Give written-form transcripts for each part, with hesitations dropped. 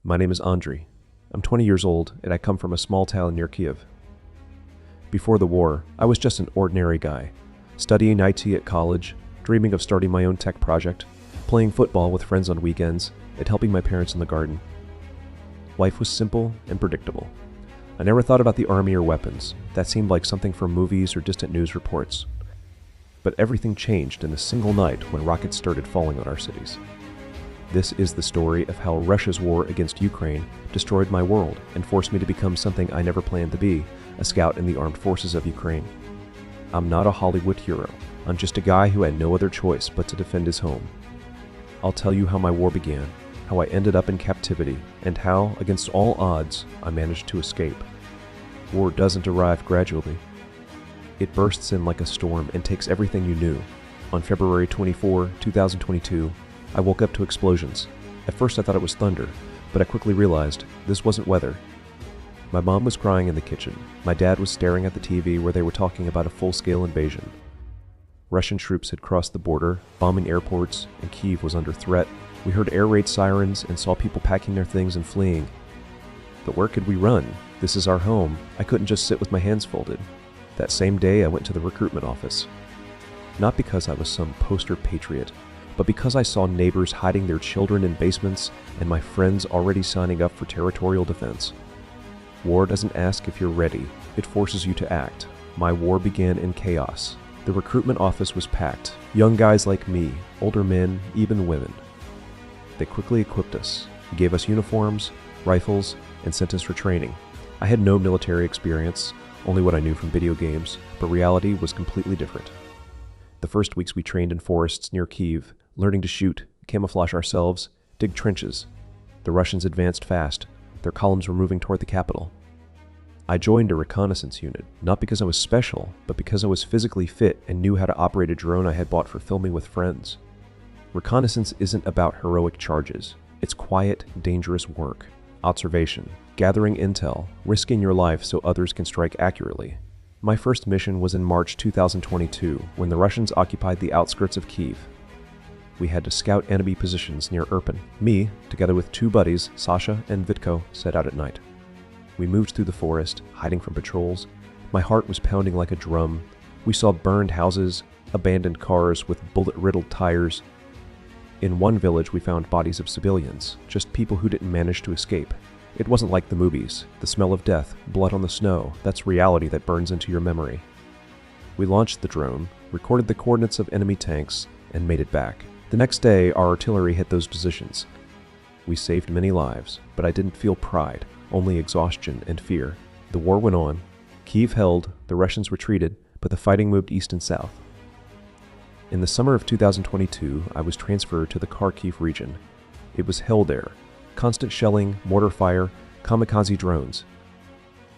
My name is Andriy. I'm 20 years old, and I come from a small town near Kiev. Before the war, I was just an ordinary guy, studying IT at college, dreaming of starting my own tech project, playing football with friends on weekends, and helping my parents in the garden. Life was simple and predictable. I never thought about the army or weapons. That seemed like something from movies or distant news reports. But everything changed in a single night when rockets started falling on our cities. This is the story of how Russia's war against Ukraine destroyed my world and forced me to become something I never planned to be, a scout in the armed forces of Ukraine. I'm not a Hollywood hero. I'm just a guy who had no other choice but to defend his home. I'll tell you how my war began, how I ended up in captivity, and how, against all odds, I managed to escape. War doesn't arrive gradually. It bursts in like a storm and takes everything you knew. On February 24, 2022, I woke up to explosions. At first I thought it was thunder, but I quickly realized this wasn't weather. My mom was crying in the kitchen. My dad was staring at the TV where they were talking about a full-scale invasion. Russian troops had crossed the border, bombing airports, and Kyiv was under threat. We heard air raid sirens and saw people packing their things and fleeing. But where could we run? This is our home. I couldn't just sit with my hands folded. That same day, I went to the recruitment office. Not because I was some poster patriot, but because I saw neighbors hiding their children in basements and my friends already signing up for territorial defense. War doesn't ask if you're ready, it forces you to act. My war began in chaos. The recruitment office was packed. Young guys like me, older men, even women. They quickly equipped us, gave us uniforms, rifles, and sent us for training. I had no military experience, only what I knew from video games, but reality was completely different. The first weeks we trained in forests near Kyiv, learning to shoot, camouflage ourselves, dig trenches. The Russians advanced fast. Their columns were moving toward the capital. I joined a reconnaissance unit, not because I was special, but because I was physically fit and knew how to operate a drone I had bought for filming with friends. Reconnaissance isn't about heroic charges. It's quiet, dangerous work. Observation, gathering intel, risking your life so others can strike accurately. My first mission was in March 2022, when the Russians occupied the outskirts of Kyiv. We had to scout enemy positions near Irpin. Me, together with two buddies, Sasha and Vitko, set out at night. We moved through the forest, hiding from patrols. My heart was pounding like a drum. We saw burned houses, abandoned cars with bullet-riddled tires. In one village, we found bodies of civilians, just people who didn't manage to escape. It wasn't like the movies. The smell of death, blood on the snow, that's reality that burns into your memory. We launched the drone, recorded the coordinates of enemy tanks, and made it back. The next day, our artillery hit those positions. We saved many lives, but I didn't feel pride, only exhaustion and fear. The war went on. Kyiv held, the Russians retreated, but the fighting moved east and south. In the summer of 2022, I was transferred to the Kharkiv region. It was hell there. Constant shelling, mortar fire, kamikaze drones.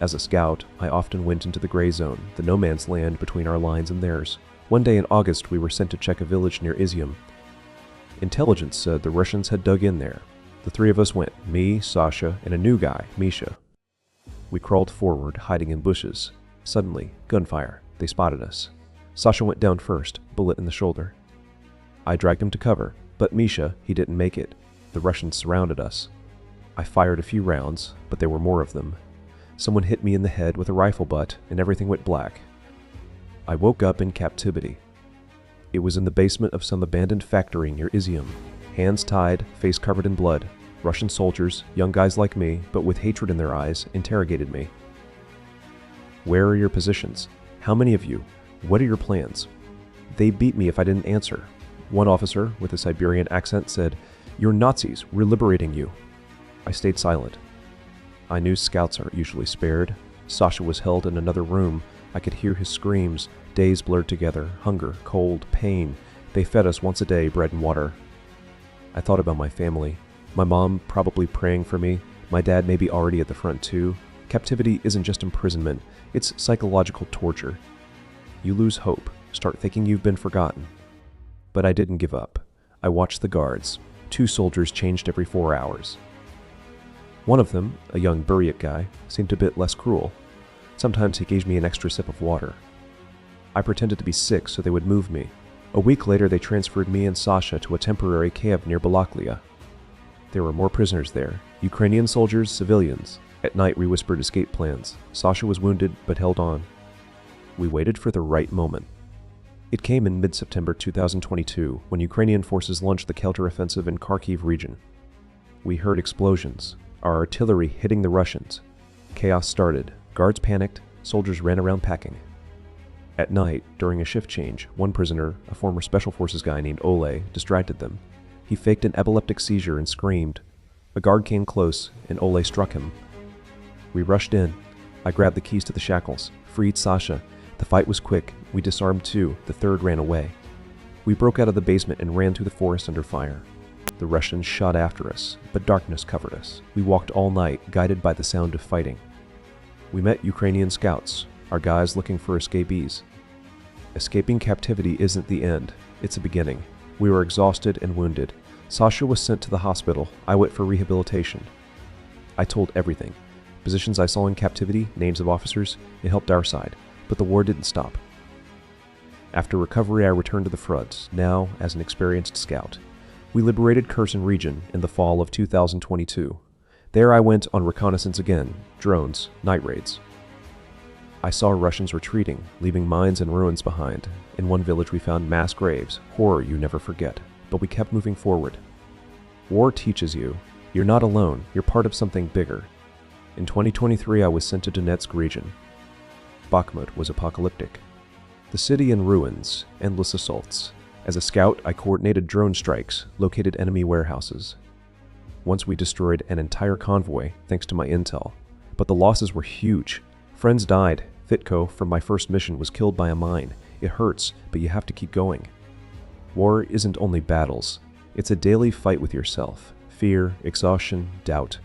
As a scout, I often went into the gray zone, the no man's land between our lines and theirs. One day in August, we were sent to check a village near Izium. Intelligence said the Russians had dug in there. The three of us went, me, Sasha, and a new guy, Misha. We crawled forward, hiding in bushes. Suddenly, gunfire. They spotted us. Sasha went down first, bullet in the shoulder. I dragged him to cover, but Misha, he didn't make it. The Russians surrounded us. I fired a few rounds, but there were more of them. Someone hit me in the head with a rifle butt, and everything went black. I woke up in captivity. It was in the basement of some abandoned factory near Izium. Hands tied, face covered in blood. Russian soldiers, young guys like me, but with hatred in their eyes, interrogated me. Where are your positions? How many of you? What are your plans? They beat me if I didn't answer. One officer, with a Siberian accent, said, "You're Nazis, we're liberating you." I stayed silent. I knew scouts aren't usually spared. Sasha was held in another room. I could hear his screams, days blurred together, hunger, cold, pain. They fed us once a day, bread and water. I thought about my family. My mom probably praying for me. My dad maybe already at the front too. Captivity isn't just imprisonment, it's psychological torture. You lose hope, start thinking you've been forgotten. But I didn't give up. I watched the guards. 2 soldiers changed every 4 hours. One of them, a young Buryat guy, seemed a bit less cruel. Sometimes he gave me an extra sip of water. I pretended to be sick so they would move me. A week later, they transferred me and Sasha to a temporary camp near Balaklia. There were more prisoners there. Ukrainian soldiers, civilians. At night we whispered escape plans. Sasha was wounded but held on. We waited for the right moment. It came in mid-September 2022 when Ukrainian forces launched the counteroffensive in Kharkiv region. We heard explosions, our artillery hitting the Russians. Chaos started. Guards panicked. Soldiers ran around packing. At night, during a shift change, one prisoner, a former Special Forces guy named Ole, distracted them. He faked an epileptic seizure and screamed. A guard came close, and Ole struck him. We rushed in. I grabbed the keys to the shackles, freed Sasha. The fight was quick. We disarmed two. The third ran away. We broke out of the basement and ran through the forest under fire. The Russians shot after us, but darkness covered us. We walked all night, guided by the sound of fighting. We met Ukrainian scouts, our guys looking for escapees. Escaping captivity isn't the end, it's a beginning. We were exhausted and wounded. Sasha was sent to the hospital. I went for rehabilitation. I told everything. Positions I saw in captivity, names of officers, it helped our side, but the war didn't stop. After recovery, I returned to the front, now as an experienced scout. We liberated Kherson region in the fall of 2022. There I went on reconnaissance again, drones, night raids. I saw Russians retreating, leaving mines and ruins behind. In one village we found mass graves, horror you never forget, but we kept moving forward. War teaches you, you're not alone, you're part of something bigger. In 2023 I was sent to Donetsk region. Bakhmut was apocalyptic. The city in ruins, endless assaults. As a scout, I coordinated drone strikes, located enemy warehouses. Once we destroyed an entire convoy, thanks to my intel. But the losses were huge. Friends died. Fitko, from my first mission, was killed by a mine. It hurts, but you have to keep going. War isn't only battles. It's a daily fight with yourself. Fear, exhaustion, doubt.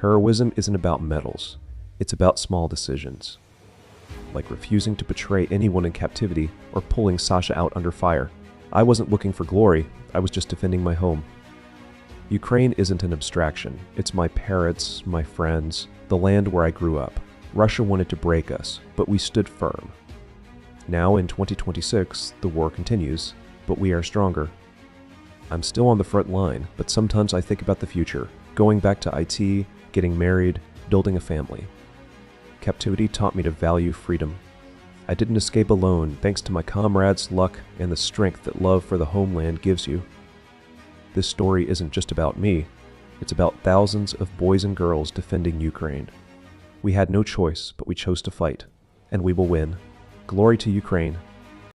Heroism isn't about medals. It's about small decisions. Like refusing to betray anyone in captivity or pulling Sasha out under fire. I wasn't looking for glory. I was just defending my home. Ukraine isn't an abstraction. It's my parents, my friends, the land where I grew up. Russia wanted to break us, but we stood firm. Now in 2026, the war continues, but we are stronger. I'm still on the front line, but sometimes I think about the future, going back to IT, getting married, building a family. Captivity taught me to value freedom. I didn't escape alone thanks to my comrades' luck and the strength that love for the homeland gives you. This story isn't just about me, it's about thousands of boys and girls defending Ukraine. We had no choice, but we chose to fight, and we will win. Glory to Ukraine.